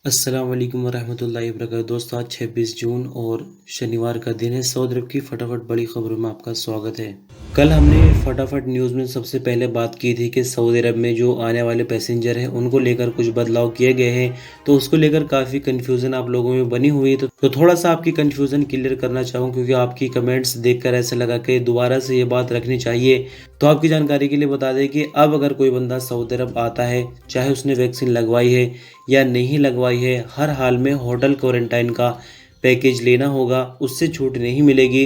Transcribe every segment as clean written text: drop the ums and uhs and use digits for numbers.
अस्सलाम वालेकुम वरहमतुल्लाहि वबरकातुहू। दोस्तों, आज 26 जून और शनिवार का दिन है। सऊदी अरब की फटाफट बड़ी खबरों में आपका स्वागत है। कल हमने फटाफट न्यूज़ में सबसे पहले बात की थी कि सऊदी अरब में जो आने वाले पैसेंजर हैं उनको लेकर कुछ बदलाव किए गए हैं। तो उसको लेकर काफ़ी कन्फ्यूज़न आप लोगों में बनी हुई है। तो थोड़ा सा आपकी कन्फ्यूज़न क्लियर करना चाहूँ, क्योंकि आपकी कमेंट्स देखकर ऐसा लगा कि दोबारा से ये बात रखनी चाहिए। तो आपकी जानकारी के लिए बता दें कि अब अगर कोई बंदा सऊदी अरब आता है, चाहे उसने वैक्सीन लगवाई है या नहीं लगवाई है, हर हाल में होटल क्वारंटाइन का पैकेज लेना होगा, उससे छूट नहीं मिलेगी।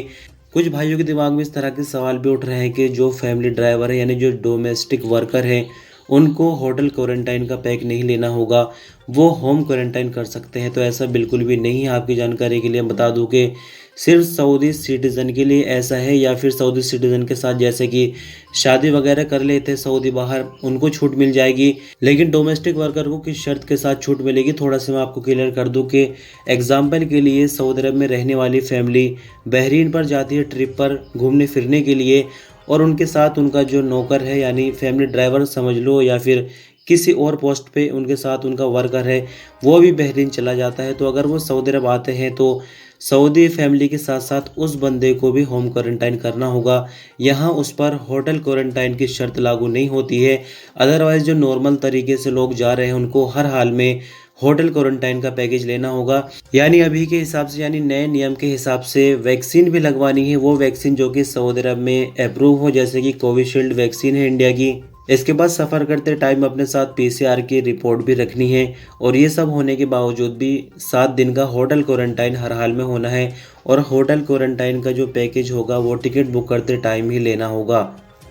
कुछ भाइयों के दिमाग में इस तरह के सवाल भी उठ रहे हैं कि जो फैमिली ड्राइवर है यानी जो डोमेस्टिक वर्कर हैं, उनको होटल क्वारंटाइन का पैक नहीं लेना होगा, वो होम क्वारंटाइन कर सकते हैं। तो ऐसा बिल्कुल भी नहीं है। आपकी जानकारी के लिए बता दूं कि सिर्फ सऊदी सिटीज़न के लिए ऐसा है, या फिर सऊदी सिटीज़न के साथ जैसे कि शादी वगैरह कर लेते हैं सऊदी बाहर, उनको छूट मिल जाएगी। लेकिन डोमेस्टिक वर्कर को किस शर्त के साथ छूट मिलेगी, थोड़ा सा मैं आपको क्लियर कर दूं कि एग्जाम्पल के लिए सऊदी अरब में रहने वाली फैमिली बहरीन पर जाती है ट्रिप पर घूमने फिरने के लिए, और उनके साथ उनका जो नौकर है यानी फैमिली ड्राइवर समझ लो, या फिर किसी और पोस्ट पे उनके साथ उनका वर्कर है, वो भी बहरीन चला जाता है। तो अगर वो सऊदी अरब आते हैं तो सऊदी फैमिली के साथ साथ उस बंदे को भी होम क्वारंटाइन करना होगा। यहाँ उस पर होटल क्वारंटाइन की शर्त लागू नहीं होती है। अदरवाइज़ जो नॉर्मल तरीके से लोग जा रहे हैं उनको हर हाल में होटल क्वारंटाइन का पैकेज लेना होगा। यानी अभी के हिसाब से, यानी नए नियम के हिसाब से वैक्सीन भी लगवानी है, वो वैक्सीन जो कि सऊदी अरब में अप्रूव हो, जैसे कि कोविशील्ड वैक्सीन है इंडिया की। इसके बाद सफ़र करते टाइम अपने साथ पीसीआर की रिपोर्ट भी रखनी है, और ये सब होने के बावजूद भी 7 दिन का होटल क्वारंटाइन हर हाल में होना है। और होटल क्वारंटाइन का जो पैकेज होगा वो टिकट बुक करते टाइम ही लेना होगा।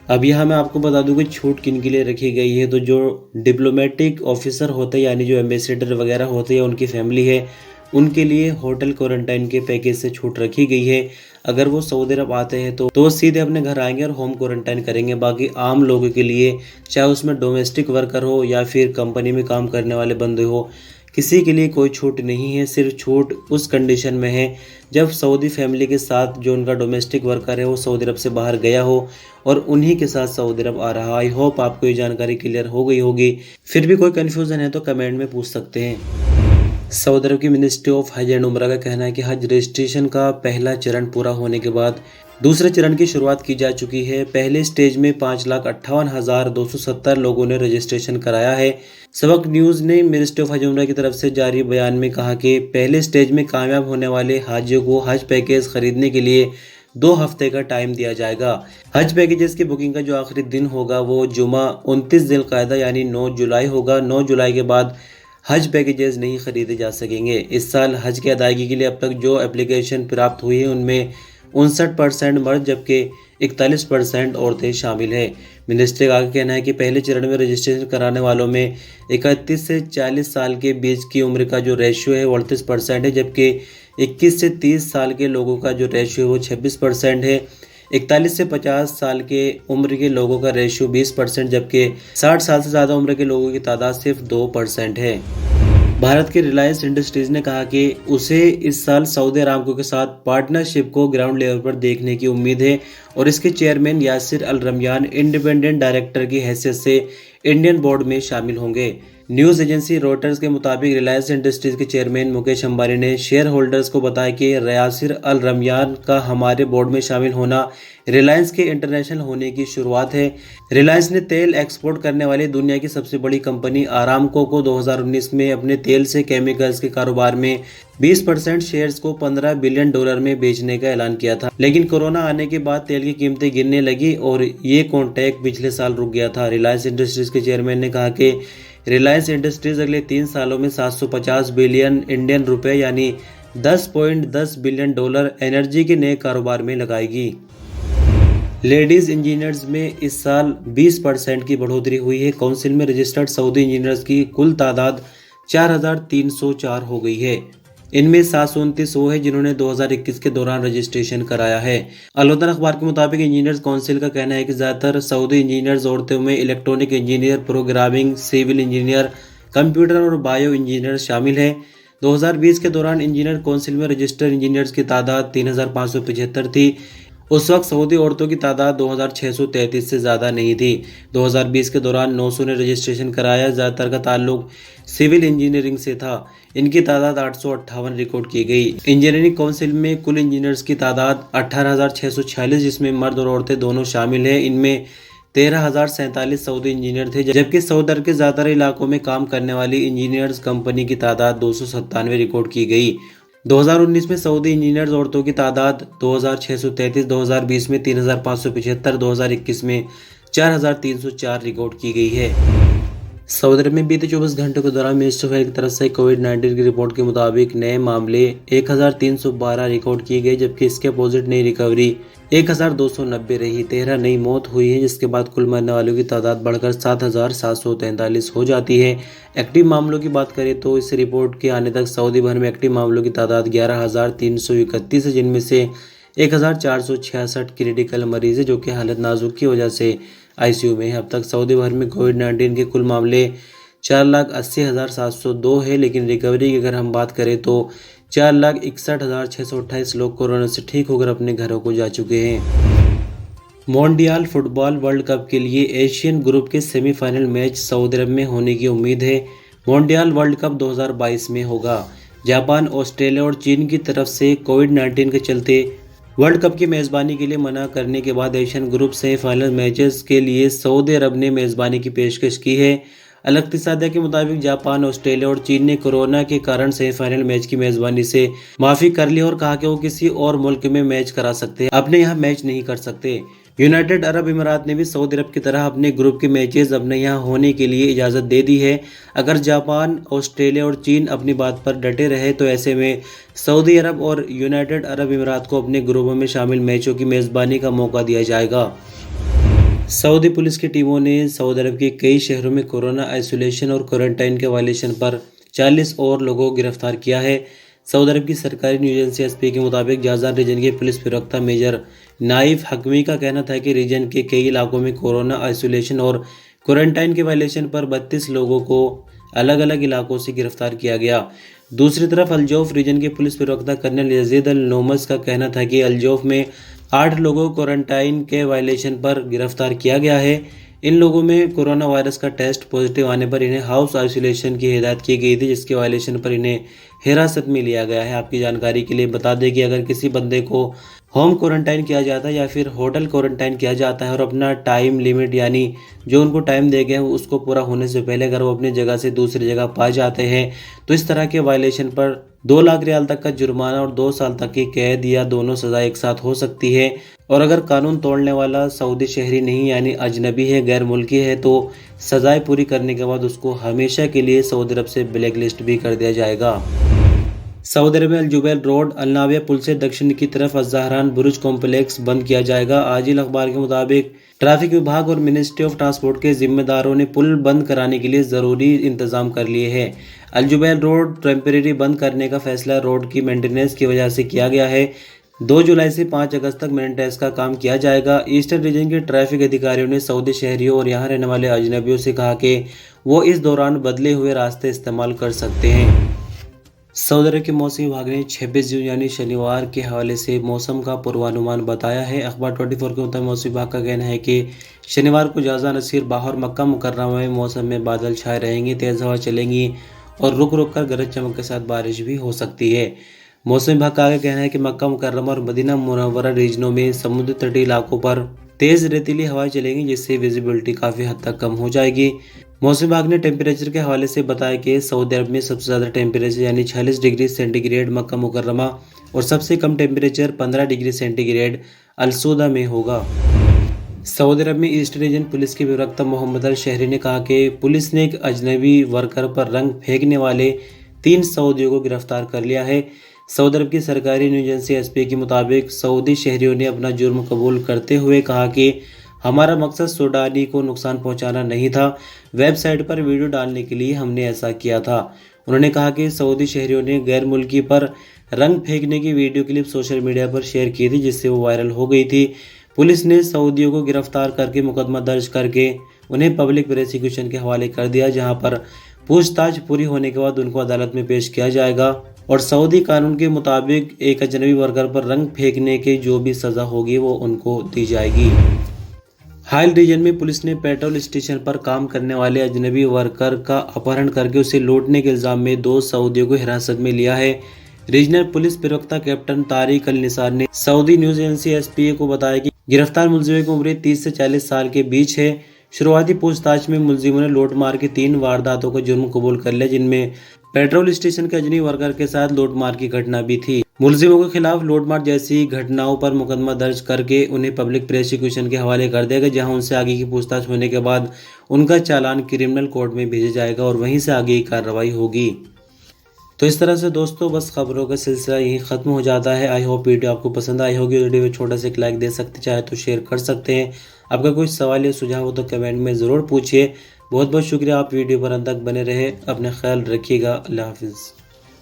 अब यहाँ मैं आपको बता दूं कि छूट किन के लिए रखी गई है। तो जो डिप्लोमेटिक ऑफिसर होते हैं यानी जो एम्बेसडर वगैरह होते हैं, उनकी फैमिली है, उनके लिए होटल क्वारंटाइन के पैकेज से छूट रखी गई है। अगर वो सऊदी अरब आते हैं तो वो सीधे अपने घर आएंगे और होम क्वारंटाइन करेंगे। बाकी आम लोगों के लिए, चाहे उसमें डोमेस्टिक वर्कर हो या फिर कंपनी में काम करने वाले बंदे हो, किसी के लिए कोई छूट नहीं है। सिर्फ छूट उस कंडीशन में है जब सऊदी फैमिली के साथ जो उनका डोमेस्टिक वर्कर है वो सऊदी अरब से बाहर गया हो और उन्हीं के साथ सऊदी अरब आ रहा। आई होप आपको ये जानकारी क्लियर हो गई होगी। फिर भी कोई कन्फ्यूज़न है तो कमेंट में पूछ सकते हैं। सऊदी अरब की मिनिस्ट्री ऑफ हज एंड उम्रा का कहना है कि हज रजिस्ट्रेशन का पहला चरण पूरा होने के बाद दूसरे चरण की शुरुआत की जा चुकी है। पहले स्टेज में 5,58,270 लोगों ने रजिस्ट्रेशन कराया है। सबक न्यूज़ ने मिनिस्ट्री ऑफ हज उम्रा की तरफ से जारी बयान में कहा कि पहले स्टेज में कामयाब होने वाले हाजियों को हज पैकेज खरीदने के लिए 2 हफ्ते का टाइम दिया जाएगा। हज पैकेजेस की बुकिंग का जो आखिरी दिन होगा वो जुमा 29 ज़िलक़ादा यानी 9 जुलाई होगा। 9 जुलाई के बाद हज पैकेजेस नहीं खरीदे जा सकेंगे। इस साल हज की अदायगी के लिए अब तक जो एप्लीकेशन प्राप्त हुई है उनमें 59% मर्द जबकि 41% औरतें शामिल हैं। मिनिस्ट्री का आगे कहना है कि पहले चरण में रजिस्ट्रेशन कराने वालों में 31 से 40 साल के बीच की उम्र का जो रेशियो है वो 38% है, जबकि 21 से 30 साल के लोगों का जो रेशियो है वो 26% है। 41 से 50 साल के उम्र के लोगों का रेशियो 20%, जबकि 60 साल से ज़्यादा उम्र के लोगों की तादाद सिर्फ 2% है। भारत के रिलायंस इंडस्ट्रीज़ ने कहा कि उसे इस साल सऊदी अरामको के साथ पार्टनरशिप को ग्राउंड लेवल पर देखने की उम्मीद है, और इसके चेयरमैन यासिर अल रमयान इंडिपेंडेंट डायरेक्टर की हैसियत से इंडियन बोर्ड में शामिल होंगे। न्यूज़ एजेंसी रॉयटर्स के मुताबिक रिलायंस इंडस्ट्रीज़ के चेयरमैन मुकेश अंबानी ने शेयर होल्डर्स को बताया कि यासिर अल रमयान का हमारे बोर्ड में शामिल होना रिलायंस के इंटरनेशनल होने की शुरुआत है। रिलायंस ने तेल एक्सपोर्ट करने वाली दुनिया की सबसे बड़ी कंपनी आरामको को 2019 में अपने तेल से केमिकल्स के कारोबार में 20% शेयर्स को $15 बिलियन में बेचने का ऐलान किया था। लेकिन कोरोना आने के बाद तेल की कीमतें गिरने लगी और ये कॉन्ट्रैक्ट पिछले साल रुक गया था। रिलायंस इंडस्ट्रीज़ के चेयरमैन ने कहा कि रिलायंस इंडस्ट्रीज़ अगले 3 सालों में 750 बिलियन इंडियन रुपए यानी $10.10 बिलियन एनर्जी के नए कारोबार में लगाएगी। लेडीज़ इंजीनियर्स में इस साल 20% की बढ़ोतरी हुई है। काउंसिल में रजिस्टर्ड सऊदी इंजीनियर्स की कुल तादाद 4,304 हो गई है। इनमें 729 वो है जिन्होंने 2021 के दौरान रजिस्ट्रेशन कराया है। अलवतन अखबार के मुताबिक इंजीनियर्स काउंसिल का कहना है कि ज़्यादातर सऊदी इंजीनियर्स औरतों में electronic engineer, programming, civil engineer, computer और बायो इंजीनियर शामिल हैं। 2020 के दौरान इंजीनियर काउंसिल में रजिस्टर्ड इंजीनियर्स की तादाद 3,575 थी, उस वक्त सऊदी औरतों की तादाद 2633 से ज़्यादा नहीं थी। 2020 के दौरान 900 ने रजिस्ट्रेशन कराया। ज़्यादातर का ताल्लुक सिविल इंजीनियरिंग से था। इनकी तादाद 858 रिकॉर्ड की गई। इंजीनियरिंग काउंसिल में कुल इंजीनियर्स की तादाद 18,646, जिसमें मर्द और औरतें दोनों शामिल हैं। इनमें 13,047 सऊदी इंजीनियर थे, जबकि सऊदी अरब के ज़्यादातर इलाकों में काम करने वाली इंजीनियर्स कंपनी की तादाद 297 रिकॉर्ड की गई। 2019 में सऊदी इंजीनियर्स औरतों की तादाद 2,633, 2020 में 3,575, 2021 में 4,304 रिकॉर्ड की गई है। सऊदी अरब में बीते 24 घंटों के दौरान मिनिस्ट्री ऑफ हेल्थ की तरफ से कोविड-19 की रिपोर्ट के मुताबिक नए मामले 1,312 रिकॉर्ड किए गए, जबकि इसके अपोजिट नई रिकवरी 1,290 रही। 13 नई मौत हुई है, जिसके बाद कुल मरने वालों की तादाद बढ़कर 7,743 हो जाती है। एक्टिव मामलों की बात करें तो इस रिपोर्ट के आने तक सऊदी भर में एक्टिव मामलों की तादाद 11,331 है, जिनमें से 1,466 क्रिटिकल मरीज है, जो कि हालत नाजुक की वजह से आईसीयू में है। अब तक सऊदी भर में कोविड-19 के कुल मामले 4,80,702 है, लेकिन रिकवरी की अगर हम बात करें तो 4,61,628 लोग कोरोना से ठीक होकर अपने घरों को जा चुके हैं। मोंडियाल फुटबॉल वर्ल्ड कप के लिए एशियन ग्रुप के सेमीफाइनल मैच सऊदी अरब में होने की उम्मीद है। मोंडियाल वर्ल्ड कप 2022 में होगा। जापान, ऑस्ट्रेलिया और चीन की तरफ से कोविड-19 के चलते वर्ल्ड कप की मेज़बानी के लिए मना करने के बाद एशियन ग्रुप सेमीफाइनल मैचेस के लिए सऊदी अरब ने मेज़बानी की पेशकश की है। अल-इत्तिसादिया के मुताबिक जापान, ऑस्ट्रेलिया और चीन ने कोरोना के कारण सेमीफाइनल मैच की मेज़बानी से माफ़ी कर ली और कहा कि वो किसी और मुल्क में मैच करा सकते हैं, अपने यहाँ मैच नहीं कर सकते। यूनाइटेड अरब अमीरात ने भी सऊदी अरब की तरह अपने ग्रुप के मैचेस अपने यहाँ होने के लिए इजाज़त दे दी है। अगर जापान, ऑस्ट्रेलिया और चीन अपनी बात पर डटे रहे तो ऐसे में सऊदी अरब और यूनाइटेड अरब अमीरात को अपने ग्रुपों में शामिल मैचों की मेज़बानी का मौका दिया जाएगा। सऊदी पुलिस की टीमों ने सऊदी अरब के कई शहरों में कोरोना आइसोलेशन और क्वारंटाइन के वायलेशन पर 40 और लोगों को गिरफ्तार किया है। सऊदी अरब की सरकारी न्यूज़ एजेंसी एसपी के मुताबिक जाज़ान रीजन के पुलिस प्रवक्ता मेजर नाइफ हकमी का कहना था कि रीजन के कई इलाकों में कोरोना आइसोलेशन और क्वारंटाइन के वायलेशन पर 32 लोगों को अलग अलग इलाकों से गिरफ्तार किया गया। दूसरी तरफ अल्जौफ रीजन के पुलिस प्रवक्ता कर्नल यजीद अल नोमस का कहना था कि अल्जौफ में 8 लोगों को क्वारंटाइन के वायलेशन पर गिरफ्तार किया गया है। इन लोगों में कोरोना वायरस का टेस्ट पॉजिटिव आने पर इन्हें हाउस आइसोलेशन की हिदायत की गई थी, जिसके वायलेशन पर इन्हें हिरासत में लिया गया है। आपकी जानकारी के लिए बता दें कि अगर किसी बंदे को होम क्वारंटाइन किया जाता है या फिर होटल क्वारंटाइन किया जाता है और अपना टाइम लिमिट यानी जो उनको टाइम दे गए हैं उसको पूरा होने से पहले अगर वो अपनी जगह से दूसरी जगह पाए जाते हैं तो इस तरह के वायलेशन पर 2 लाख रियाल तक का जुर्माना और 2 साल तक की कैद या दोनों सज़ा एक साथ हो सकती है। और अगर कानून तोड़ने वाला सऊदी शहरी नहीं यानी अजनबी है, गैर मुल्की है, तो सज़ाएं पूरी करने के बाद उसको हमेशा के लिए सऊदी अरब से ब्लैक लिस्ट भी कर दिया जाएगा। सऊदी अरब में अल जुबैल रोड अल नाविया पुल से दक्षिण की तरफ अज़हरान बुरुज कॉम्प्लेक्स बंद किया जाएगा। आजिल अखबार के मुताबिक ट्रैफिक विभाग और मिनिस्ट्री ऑफ ट्रांसपोर्ट के जिम्मेदारों ने पुल बंद कराने के लिए ज़रूरी इंतजाम कर लिए हैं। अल जुबैल रोड टेम्परेरी बंद करने का फैसला रोड की मेंटेनेंस की वजह से किया गया है। 2 जुलाई से 5 अगस्त तक मेंटेनेंस का काम किया जाएगा। ईस्टर्न रीजन के ट्रैफिक अधिकारियों ने सऊदी शहरियों और यहाँ रहने वाले अजनबियों से कहा कि वो इस दौरान बदले हुए रास्ते इस्तेमाल कर सकते हैं। सऊदी अरब के मौसम विभाग ने 26 जून यानी शनिवार के हवाले से मौसम का पूर्वानुमान बताया है। अखबार 24 के मुताबिक मौसम विभाग का कहना है कि शनिवार को जाज़ा, नसीर, बाहर, मक्का मुकर्रमा में मौसम में बादल छाए रहेंगे, तेज़ हवा चलेंगी और रुक रुक कर गरज चमक के साथ बारिश भी हो सकती है। मौसम विभाग का आगे कहना है कि मक्का मुकर्रमा और मदीना मुनव्वरा रीजनों में समुद्र तटीय इलाकों पर तेज़ रेतीली हवाएं चलेंगी, जिससे विजिबिलिटी काफ़ी हद तक कम हो जाएगी। मौसम विभाग ने टेम्परेचर के हवाले से बताया कि सऊदी अरब में सबसे ज़्यादा टेम्परेचर यानी 46 डिग्री सेंटीग्रेड मक्का मुकर्रमा और सबसे कम टेम्परेचर 15 डिग्री सेंटीग्रेड अलसूदा में होगा। सऊदी अरब में ईस्ट रीजन पुलिस के प्रवक्ता मोहम्मद अल शहरी ने कहा कि पुलिस ने एक अजनबी वर्कर पर रंग फेंकने वाले 3 सऊदियों को गिरफ्तार कर लिया है। सऊदी अरब की सरकारी न्यूज़ एजेंसी एसपी के मुताबिक सऊदी शहरियों ने अपना जुर्म कबूल करते हुए कहा कि हमारा मकसद सूडानी को नुकसान पहुंचाना नहीं था, वेबसाइट पर वीडियो डालने के लिए हमने ऐसा किया था। उन्होंने कहा कि सऊदी शहरियों ने गैर मुल्की पर रंग फेंकने की वीडियो क्लिप सोशल मीडिया पर शेयर की थी, जिससे वो वायरल हो गई थी। पुलिस ने सऊदियों को गिरफ्तार करके मुकदमा दर्ज करके उन्हें पब्लिक प्रोसिक्यूशन के हवाले कर दिया, जहां पर पूछताछ पूरी होने के बाद उनको अदालत में पेश किया जाएगा और सऊदी कानून के मुताबिक एक अजनबी वर्कर पर रंग फेंकने की जो भी सज़ा होगी वो उनको दी जाएगी। हाइल रीजन में पुलिस ने पेट्रोल स्टेशन पर काम करने वाले अजनबी वर्कर का अपहरण करके उसे लूटने के इल्जाम में 2 सऊदियों को हिरासत में लिया है। रीजनल पुलिस प्रवक्ता कैप्टन तारिक अल निसार ने सऊदी न्यूज एजेंसी एसपीए को बताया कि गिरफ्तार मुलजिमों की उम्र 30 से 40 साल के बीच है। शुरुआती पूछताछ में मुलजिमों ने लूट मार की 3 वारदातों का जुर्म कबूल कर लिया, जिनमें पेट्रोल स्टेशन के अजनबी वर्कर के साथ लूटमार की घटना भी थी। मुलजिमों के खिलाफ लूटमार जैसी घटनाओं पर मुकदमा दर्ज करके उन्हें पब्लिक प्रोसिक्यूशन के हवाले कर दिया गया, जहां उनसे आगे की पूछताछ होने के बाद उनका चालान क्रिमिनल कोर्ट में भेजा जाएगा और वहीं से आगे की कार्रवाई होगी। तो इस तरह से दोस्तों बस खबरों का सिलसिला यहीं ख़त्म हो जाता है। आई होप वीडियो आपको पसंद आई होगी। वीडियो में छोटा सा एक लाइक दे सकते, चाहे तो शेयर कर सकते हैं। आपका कोई सवाल या सुझाव हो तो कमेंट में ज़रूर पूछिए। बहुत बहुत शुक्रिया, आप वीडियो पर अंत तक बने रहे। अपना ख्याल रखिएगा। अल्लाह हाफिज़।